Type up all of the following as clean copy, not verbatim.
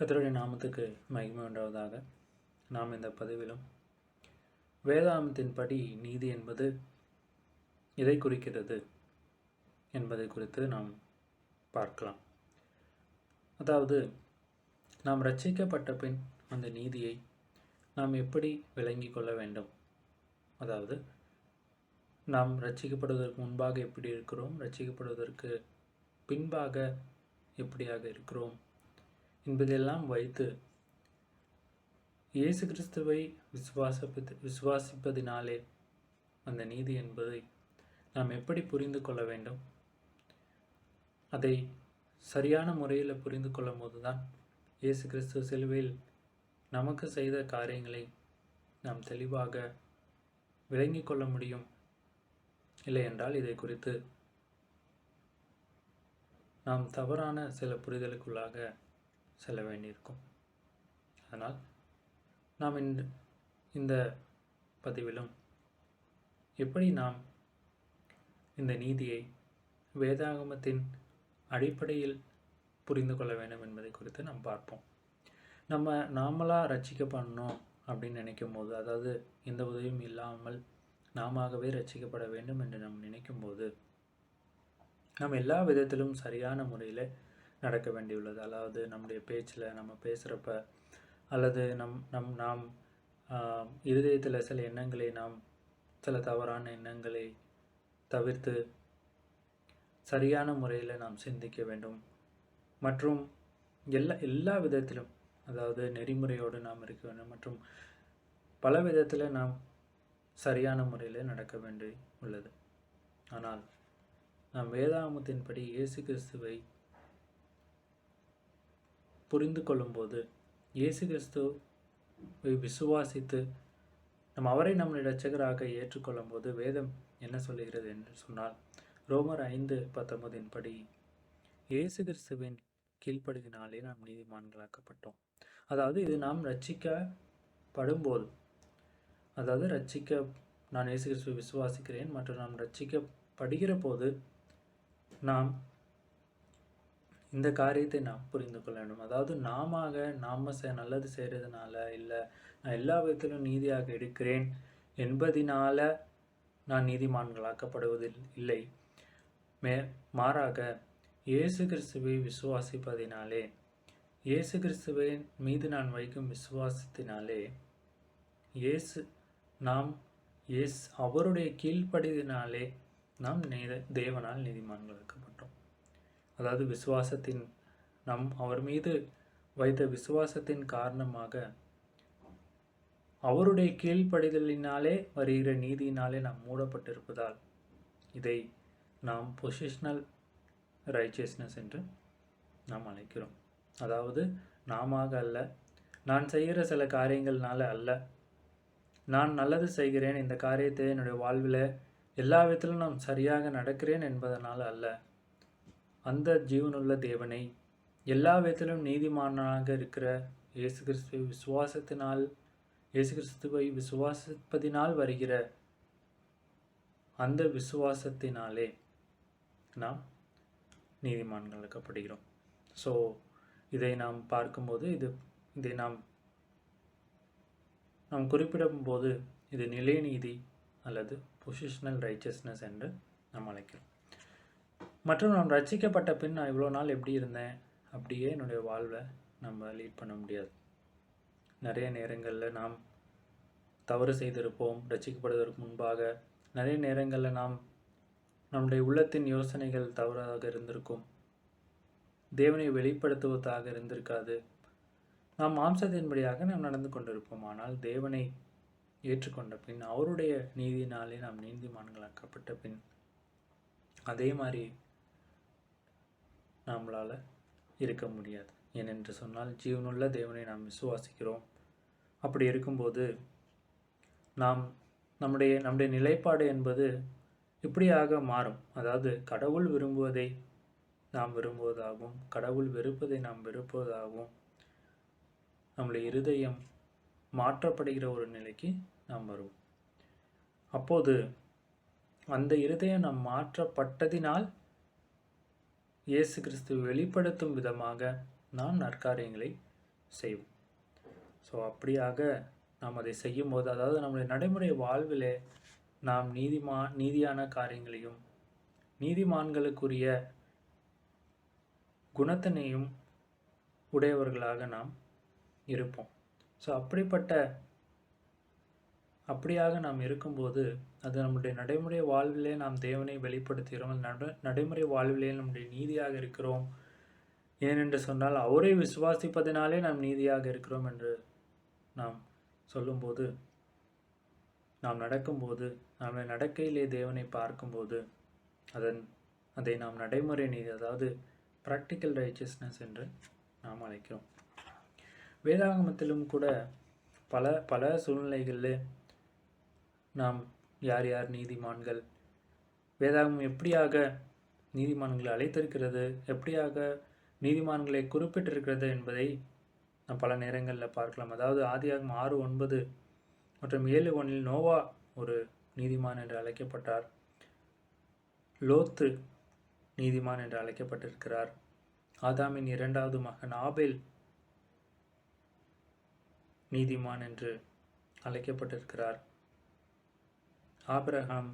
கர்த்தருடைய நாமத்துக்கு மகிமை உண்டாவதாக. நாம் இந்த பதிவிலும் வேதாகமத்தின்படி நீதி என்பது எதை குறிக்கிறது என்பதை குறித்து நாம் பார்க்கலாம். அதாவது, நாம் ரட்சிக்கப்பட்ட பின் அந்த நீதியை நாம் எப்படி விளங்கிக் கொள்ள வேண்டும், அதாவது நாம் ரட்சிக்கப்படுவதற்கு முன்பாக எப்படி இருக்கிறோம், ரட்சிக்கப்படுவதற்கு பின்பாக எப்படியாக இருக்கிறோம் என்பதெல்லாம் வைத்து இயேசு கிறிஸ்துவை விசுவாசிப்பதினாலே அந்த நீதி என்பதை நாம் எப்படி புரிந்து கொள்ள வேண்டும், அதை சரியான முறையில் புரிந்து கொள்ளும் போதுதான் இயேசு கிறிஸ்து சிலுவையில் நமக்கு செய்த காரியங்களை நாம் தெளிவாக விளங்கிக் கொள்ள முடியும். இல்லை என்றால் இதை குறித்து நாம் தவறான சில புரிதலுக்குள்ளாக செல்ல வேண்டியிருக்கும். அதனால் நாம் இந்த பதிவிலும் எப்படி நாம் இந்த நீதியை வேதாகமத்தின் அடிப்படையில் புரிந்து கொள்ள வேண்டும் என்பதை குறித்து நாம் பார்ப்போம். நாமளாக ரட்சிக்கப்படணும் அப்படின்னு நினைக்கும் போது, அதாவது எந்த உதவியும் இல்லாமல் நாமவே ரட்சிக்கப்பட வேண்டும் என்று நாம் நினைக்கும் போது, நாம் எல்லா விதத்திலும் சரியான முறையில் நடக்க வேண்டியுள்ளது. அதாவது நம்முடைய பேச்சில், நம்ம பேசுகிறப்ப, அல்லது நாம் இருதயத்தில் சில எண்ணங்களை, சில தவறான எண்ணங்களை தவிர்த்து சரியான முறையில் நாம் சிந்திக்க வேண்டும். மற்றும் எல்லா விதத்திலும், அதாவது நெறிமுறையோடு நாம் இருக்க வேண்டும். மற்றும் பல விதத்தில் நாம் சரியான முறையில் நடக்க வேண்டி உள்ளது. ஆனால் நாம் வேதாகமத்தின்படி இயேசு கிறிஸ்துவை புரிந்து கொள்ளும்போது, இயேசு கிறிஸ்துவை விசுவாசித்து அவரை நம்முடைய இரட்சகராக ஏற்றுக்கொள்ளும் போது வேதம் என்ன சொல்லுகிறது என்று சொன்னால், ரோமர் 5:19 படி இயேசு கிறிஸ்துவின் கீழ்ப்படிவினாலே நாம் நீதிமான்களாக்கப்பட்டோம். அதாவது இது நாம் ரட்சிக்கப்படும்போது, அதாவது நான் இயேசு கிறிஸ்துவை விசுவாசிக்கிறேன் மற்றும் நாம் ரட்சிக்கப்படுகிற போது நாம் இந்த காரியத்தை நாம் புரிந்து கொள்ள வேண்டும். அதாவது நாம நல்லது செய்கிறதுனால, இல்லை நான் எல்லா விதத்திலும் நீதியாக இருக்கிறேன் என்பதினால நான் நீதிமான்களாக்கப்படுவதில் இல்லை. மாறாக இயேசு கிறிஸ்துவை விசுவாசிப்பதினாலே, இயேசு கிறிஸ்துவின் மீது நான் வைக்கும் விசுவாசத்தினாலே, அவருடைய கீழ்ப்படிதினாலே நாம் தேவனால் நீதிமான்களாக்கப்பட்டோம். அதாவது அவர் மீது வைத்த விசுவாசத்தின் காரணமாக, அவருடைய கீழ்ப்படிதலினாலே வருகிற நீதியினாலே நாம் மூடப்பட்டிருப்பதால் இதை நாம் பொசிஷனல் ரைச்சியஸ்னஸ் என்று நாம் அழைக்கிறோம். அதாவது நாம அல்ல, நான் செய்கிற சில காரியங்கள்னால அல்ல, நான் நல்லது செய்கிறேன், இந்த காரியத்தை என்னுடைய வாழ்வில் எல்லா விதத்திலும் நான் சரியாக நடக்கிறேன் என்பதனால அல்ல, அந்த ஜீவனுள்ள தேவனை, எல்லா விதத்திலும் நீதிமானாக இருக்கிற இயேசு கிறிஸ்துவை விசுவாசிப்பதினால் வருகிற அந்த விசுவாசத்தினாலே நாம் நீதிமான்களாக்கப்படுகிறோம். ஸோ இதை நாம் பார்க்கும்போது, இதை நாம் குறிப்பிடும் போது இது நிலை நீதி அல்லது பொசிஷனல் ரைச்சஸ்னஸ் என்று நாம் அழைக்கிறோம். மற்றும் நாம் ரட்சிக்கப்பட்ட பின் நான் இவ்வளோ நாள் எப்படி இருந்தேன், அப்படியே என்னுடைய வாழ்வை நம்ம லீட் பண்ண முடியாது. நிறைய நேரங்களில் நாம் தவறு செய்திருப்போம். ரட்சிக்கப்படுவதற்கு முன்பாக நிறைய நேரங்களில் நம்முடைய உள்ளத்தின் யோசனைகள் தவறாக இருந்திருக்கும், தேவனை வெளிப்படுத்துவதாக இருந்திருக்காது. நாம் மாம்சத்தின்படியாக நாம் நடந்து கொண்டிருப்போம். ஆனால் தேவனை ஏற்றுக்கொண்ட பின், அவருடைய நீதியினாலே நாம் நீதிமான்களாக்கப்பட்ட பின், அதே மாதிரி நம்மளால் இருக்க முடியாது. ஏனென்று சொன்னால், ஜீவனுள்ள தேவனை நாம் விசுவாசிக்கிறோம். அப்படி இருக்கும்போது நம்முடைய நிலைப்பாடு என்பது இப்படியாக மாறும். அதாவது கடவுள் விரும்புவதை நாம் விரும்புவதாகவும், கடவுள் வெறுப்பதை நாம் வெறுப்பதாகவும், நம்முடைய இருதயம் மாற்றப்படுகிற ஒரு நிலைக்கு நாம் வருவோம். அப்போது அந்த இருதயம் நாம் மாற்றப்பட்டதினால் இயேசு கிறிஸ்து வெளிப்படுத்தும் விதமாக நாம் நற்காரியங்களை செய்வோம். ஸோ அப்படியாக நாம் அதை செய்யும்போது, அதாவது நம்முடைய நடைமுறை வாழ்விலே நாம் நீதியான காரியங்களையும் நீதிமான்களுக்குரிய குணத்தினையும் உடையவர்களாக நாம் இருப்போம். ஸோ அப்படியாக நாம் இருக்கும்போது அது நம்முடைய நடைமுறை வாழ்விலே நாம் தேவனை வெளிப்படுத்துகிறோம். நடைமுறை வாழ்விலே நம்முடைய நீதியாக இருக்கிறோம். ஏனென்று சொன்னால் அவரை விசுவாசிப்பதனாலே நாம் நீதியாக இருக்கிறோம் என்று நாம் சொல்லும்போது, நாம் நடக்கும்போது, நம்முடைய நடக்கையிலே தேவனை பார்க்கும்போது அதை நாம் நடைமுறை நீதி, அதாவது ப்ராக்டிக்கல் ரைச்சியஸ்னஸ் என்று நாம் அழைக்கிறோம். வேதாகமத்திலும் கூட பல சூழ்நிலைகளில் நாம் யார் யார் நீதிமான்கள், வேதாகமம் எப்படியாக நீதிமான்களை அழைத்திருக்கிறது, எப்படியாக நீதிமான்களை குறிப்பிட்டிருக்கிறது என்பதை நாம் பல நேரங்களில் பார்க்கலாம். அதாவது ஆதியாகமம் 6:9 மற்றும் 7:1 நோவா ஒரு நீதிமான் என்று அழைக்கப்பட்டார். லோத்து நீதிமான் என்று அழைக்கப்பட்டிருக்கிறார். ஆதாமின் 2வது மகன் ஆபேல் நீதிமான் என்று அழைக்கப்பட்டிருக்கிறார். ஆபிரகாம்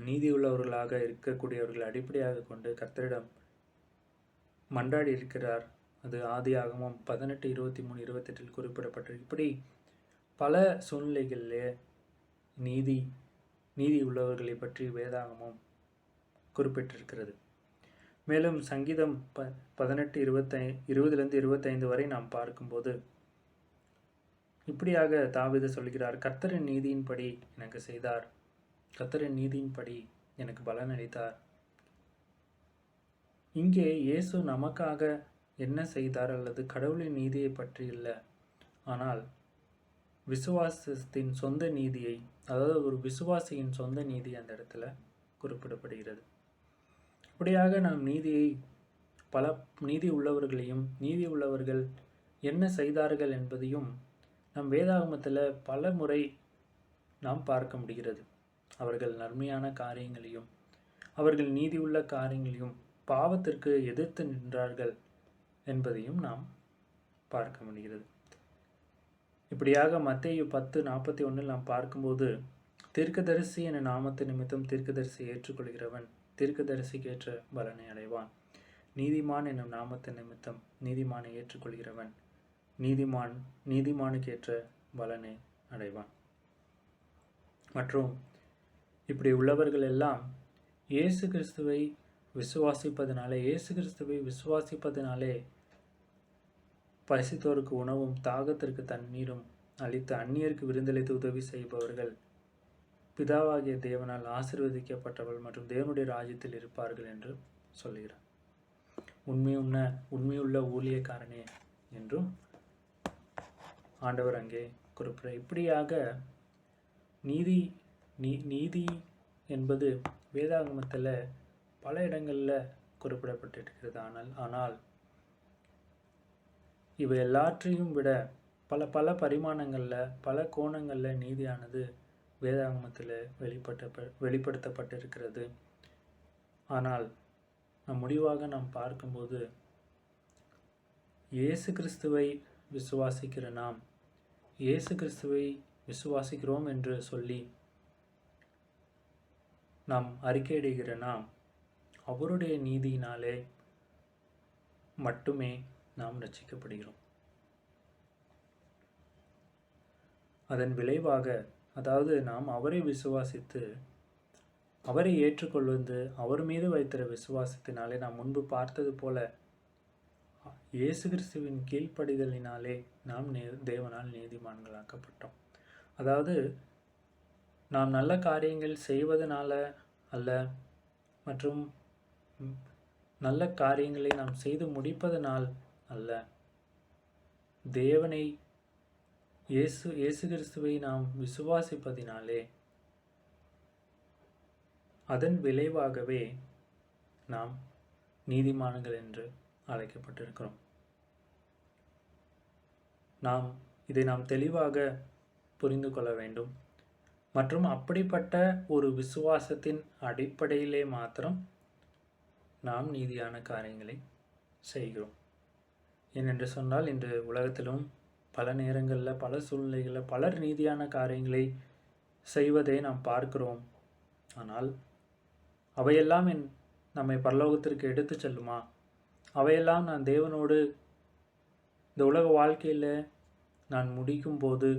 நீதியுள்ளவர்களாக இருக்கக்கூடியவர்களை அடிப்படையாக கொண்டு கர்த்தரிடம் மன்றாடி இருக்கிறார். அது ஆதியாகமம் 18:23-28 குறிப்பிடப்பட்டிருக்கு. இப்படி பல சூழ்நிலைகளிலே நீதி உள்ளவர்களை பற்றி வேதாகமம் குறிப்பிட்டிருக்கிறது. மேலும் சங்கீதம் 18:20-25 வரை நாம் பார்க்கும்போது இப்படியாக தாவீது சொல்கிறார், கர்த்தரின் நீதியின்படி எனக்கு செய்தார், கர்த்தரின் நீதியின்படி எனக்கு பலன் அளித்தார். இங்கே இயேசு நமக்காக என்ன செய்தார் அல்லது கடவுளின் நீதியை பற்றி இல்லை, ஆனால் விசுவாசத்தின் சொந்த நீதியை, அதாவது ஒரு விசுவாசியின் சொந்த நீதி அந்த இடத்துல குறிப்பிடப்படுகிறது. இப்படியாக நாம் பல நீதி உள்ளவர்களையும் நீதி உள்ளவர்கள் என்ன செய்தார்கள் என்பதையும் நம் வேதாகமத்தில் பல முறை நாம் பார்க்க முடிகிறது. அவர்கள் நன்மையான காரியங்களையும் அவர்கள் நீதியுள்ள காரியங்களையும் பாவத்திற்கு எதிர்த்து நின்றார்கள் என்பதையும் நாம் பார்க்க முடிகிறது. இப்படியாக மத்தேயு 10:41 நாம் பார்க்கும்போது, தீர்க்கதரிசி என நாமத்து நிமித்தம் தீர்க்கதரிசி ஏற்றுக்கொள்கிறவன் தீர்க்கதரிசிக்கேற்ற பலனை அடைவான். நீதிமான் என்னும் நாமத்து நிமித்தம் நீதிமானை ஏற்றுக்கொள்கிறவன் நீதிமானுக்கேற்ற பலனை அடைவான். மற்றும் இப்படி உள்ளவர்கள் எல்லாம் இயேசு கிறிஸ்துவை விசுவாசிப்பதனாலே பசித்தோருக்கு உணவும் தாகத்திற்கு தண்ணீரும் அளித்து அந்நியருக்கு விருந்தளித்து உதவி செய்பவர்கள் பிதாவாகிய தேவனால் ஆசீர்வதிக்கப்பட்டவர்கள் மற்றும் தேவனுடைய ராஜ்யத்தில் இருப்பார்கள் என்று சொல்கிறார். உண்மையுள்ள ஊழியக்காரனே என்றும் ஆண்டவர் அங்கே குறிப்பிட. இப்படியாக நீதி என்பது வேதாகமத்தில் பல இடங்களில் குறிப்பிடப்பட்டிருக்கிறது. ஆனால் இவை எல்லாற்றையும் விட பல பரிமாணங்களில் பல கோணங்களில் நீதியானது வேதாகமத்தில் வெளிப்படுத்தப்பட்டிருக்கிறது. ஆனால் முடிவாக நாம் பார்க்கும்போது இயேசு கிறிஸ்துவை விசுவாசிக்கிற நாம், இயேசு கிறிஸ்துவை விசுவாசிக்கிறோம் என்று சொல்லி நாம் அறிக்கையிடுகிற நாம், அவருடைய நீதியினாலே மட்டுமே நாம் ரட்சிக்கப்படுகிறோம். அதன் விளைவாக, அதாவது நாம் அவரை விசுவாசித்து அவரை ஏற்றுக்கொள்வது, அவர் மீது வைத்திருக்கிற விசுவாசத்தினாலே நாம் முன்பு பார்த்தது போல இயேசு கிறிஸ்துவின் கீழ்ப்படிதலினாலே நாம் தேவனால் நீதிமான்களாக்கப்பட்டோம். அதாவது நாம் நல்ல காரியங்கள் செய்வதனால அல்ல, மற்றும் நல்ல காரியங்களை நாம் செய்து முடிப்பதனால் அல்ல, தேவனை இயேசு கிறிஸ்துவை நாம் விசுவாசிப்பதினாலே அதன் விளைவாகவே நாம் நீதிமான்கள் என்று அழைக்கப்பட்டிருக்கிறோம். இதை நாம் தெளிவாக புரிந்து கொள்ள வேண்டும். மற்றும் அப்படிப்பட்ட ஒரு விசுவாசத்தின் அடிப்படையிலே மாத்திரம் நாம் நீதியான காரியங்களை செய்கிறோம். ஏனென்று சொன்னால் இன்று உலகத்திலும் பல நேரங்களில் பல சூழ்நிலைகளில் பலர் நீதியான காரியங்களை செய்வதை நாம் பார்க்கிறோம். ஆனால் அவையெல்லாம் நம்மை பரலோகத்திற்கு எடுத்து செல்லுமா? அவையெல்லாம் நான் தேவனோடு இந்த உலக வாழ்க்கையில் நான் முடிக்கும்போது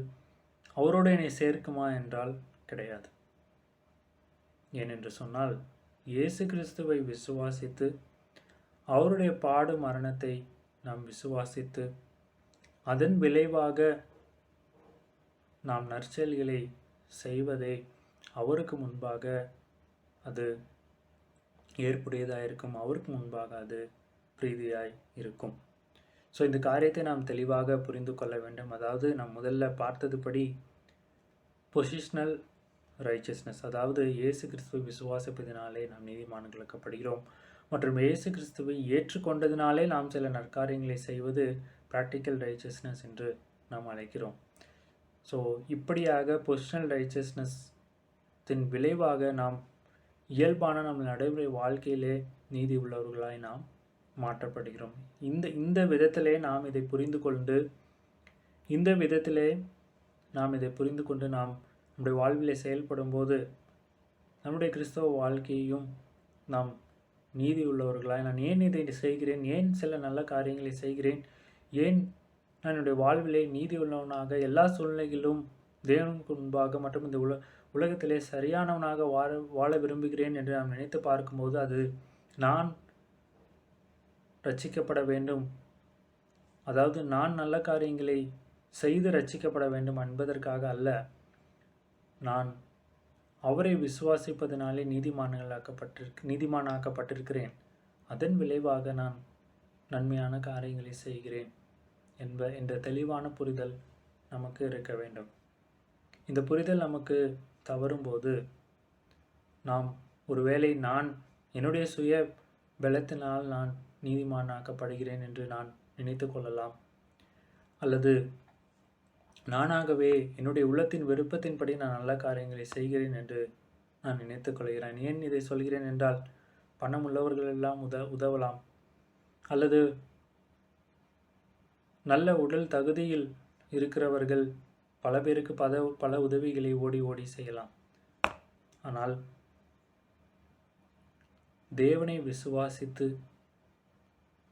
அவரோடு என்னை சேர்க்குமா என்றால் கிடையாது. ஏனென்று சொன்னால் இயேசு கிறிஸ்துவை விசுவாசித்து அவருடைய பாடு மரணத்தை நாம் விசுவாசித்து அதன் விளைவாக நாம் நற்செயல்களை செய்வதே அவருக்கு முன்பாக அது ஏற்புடையதாக இருக்கும், அவருக்கு முன்பாக அது பிரீதியாய் இருக்கும். ஸோ இந்த காரியத்தை நாம் தெளிவாக புரிந்து கொள்ள வேண்டும். அதாவது நாம் முதல்ல பார்த்ததுபடி பொசிஷனல் ரைச்சஸ்னஸ், அதாவது இயேசு கிறிஸ்துவை விசுவாசிப்பதினாலே நாம் நீதிமான்களாக்கப்படுகிறோம். மற்றும் இயேசு கிறிஸ்துவை ஏற்றுக்கொண்டதினாலே நாம் சில நற்காரியங்களை செய்வது ப்ராக்டிக்கல் ரைச்சஸ்னஸ் என்று நாம் அழைக்கிறோம். ஸோ இப்படியாக பொசிஷனல் ரைச்சஸ்னஸின் விளைவாக நாம் இயல்பான நம் நடைமுறை வாழ்க்கையிலே நீதி உள்ளவர்களாய் நாம் மாற்றப்படுகிறோம். இந்த விதத்திலே நாம் இதை புரிந்து கொண்டு நாம் நம்முடைய வாழ்விலே செயல்படும் போது நம்முடைய கிறிஸ்தவ வாழ்க்கையையும் நாம் நீதி உள்ளவர்களாய், நான் ஏன் இதை செய்கிறேன், ஏன் சில நல்ல காரியங்களை செய்கிறேன், ஏன் நான் என்னுடைய வாழ்விலே நீதி உள்ளவனாக எல்லா சூழ்நிலைகளிலும் தேவனுக்கு முன்பாக மற்றும் இந்த உலகத்திலே சரியானவனாக வாழ விரும்புகிறேன் என்று நாம் நினைத்து பார்க்கும்போது அது நான் ரட்சிக்கப்பட வேண்டும், அதாவது நான் நல்ல காரியங்களை செய்து ரட்சிக்கப்பட வேண்டும் என்பதற்காக அல்ல, நான் அவரை விசுவாசிப்பதனாலே நீதிமானாக்கப்பட்டிருக்கிறேன், அதன் விளைவாக நான் நன்மையான காரியங்களை செய்கிறேன் என்ற தெளிவான புரிதல் நமக்கு இருக்க வேண்டும். இந்த புரிதல் நமக்கு தவறும்போது நாம் ஒருவேளை நான் என்னுடைய சுய பலத்தினால் நான் நீதிமானாக்கப்படுகிறேன் என்று நான் நினைத்து கொள்ளலாம், அல்லது நானாகவே என்னுடைய உள்ளத்தின் விருப்பத்தின்படி நான் நல்ல காரியங்களை செய்கிறேன் என்று நான் நினைத்து கொள்கிறேன். ஏன் இதை சொல்கிறேன் என்றால், பணம் உள்ளவர்களெல்லாம் உதவலாம், அல்லது நல்ல உடல் தகுதியில் இருக்கிறவர்கள் பல பேருக்கு பல உதவிகளை ஓடி செய்யலாம். ஆனால் தேவனை விசுவாசித்து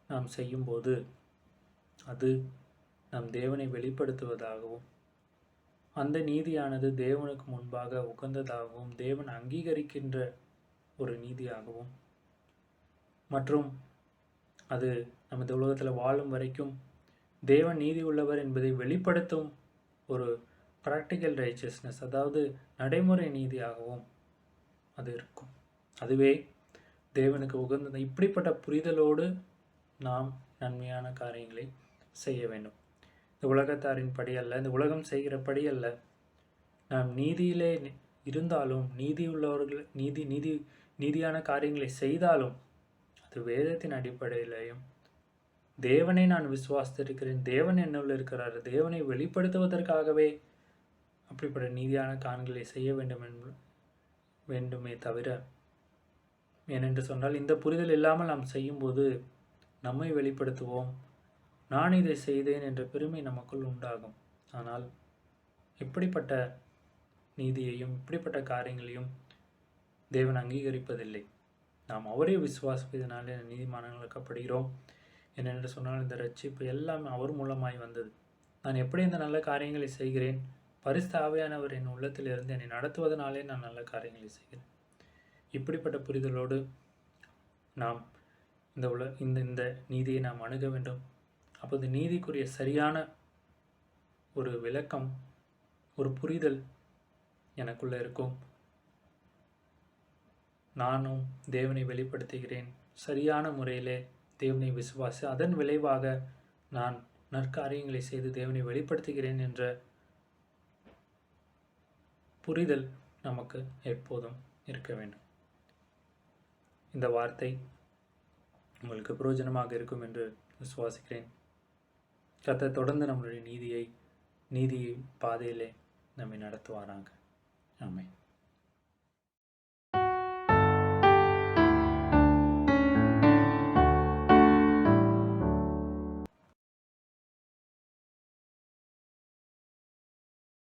நாம் செய்யும்போது அது நம் தேவனை வெளிப்படுத்துவதாகவும் அந்த நீதியானது தேவனுக்கு முன்பாக உகந்ததாகவும் தேவன் அங்கீகரிக்கின்ற ஒரு நீதியாகவும் மற்றும் அது நமது உலகத்தில் வாழும் வரைக்கும் தேவன் நீதி உள்ளவர் என்பதை வெளிப்படுத்தும் ஒரு ப்ராக்டிக்கல் ரைச்சஸ்னஸ், அதாவது நடைமுறை நீதியாகவும் அது இருக்கும். அதுவே தேவனுக்கு உகந்தது. இப்படிப்பட்ட புரிதலோடு நாம் நன்மையான காரியங்களை செய்ய வேண்டும். இந்த உலகத்தாரின் படி அல்ல, இந்த உலகம் செய்கிற படி அல்ல. நாம் நீதியிலே இருந்தாலும் நீதி உள்ளவர்கள் நீதியான காரியங்களை செய்தாலும் அது வேதத்தின் அடிப்படையிலையும் தேவனை நான் விசுவாசித்திருக்கிறேன், தேவன் என்னுள் இருக்கிறார், தேவனை வெளிப்படுத்துவதற்காகவே அப்படிப்பட்ட நீதியான காரியங்களை செய்ய வேண்டுமே தவிர, ஏனென்று சொன்னால் இந்த புரிதல் இல்லாமல் நாம் செய்யும்போது நம்மை வெளிப்படுத்துவோம், நான் இதை செய்தேன் என்ற பெருமை நமக்குள் உண்டாகும். ஆனால் இப்படிப்பட்ட நீதியையும் இப்படிப்பட்ட காரியங்களையும் தேவன் அங்கீகரிப்பதில்லை. நாம் அவரே விசுவாசிப்பதனாலே நீதிமான்களாக்கப்படுகிறோம். என்னென்று சொன்னால் இந்த ரட்சிப்பு எல்லாமே அவர் மூலமாய் வந்தது. நான் எப்படி இந்த நல்ல காரியங்களை செய்கிறேன், பரிசுத்த ஆவியானவர் என் உள்ளத்தில் இருந்து என்னை நடத்துவதனாலே நான் நல்ல காரியங்களை செய்கிறேன். இப்படிப்பட்ட புரிதலோடு நாம் இந்த நீதியை நாம் அணுக வேண்டும். அப்போது நீதிக்குரிய சரியான ஒரு விளக்கம், ஒரு புரிதல் எனக்குள்ளே இருக்கும். நானும் தேவனை வெளிப்படுத்துகிறேன், சரியான முறையிலே தேவனை விசுவாசி, அதன் விளைவாக நான் நற்காரியங்களை செய்து தேவனை வெளிப்படுத்துகிறேன் என்ற புரிதல் நமக்கு எப்போதும் இருக்க வேண்டும். இந்த வார்த்தை உங்களுக்கு பிரயோஜனமாக இருக்கும் என்று விசுவாசிக்கிறேன். கர்த்தர் தொடர்ந்து நம்மளுடைய நீதி பாதையிலே நம்மை நடத்துவாராங்க. ஆமென்.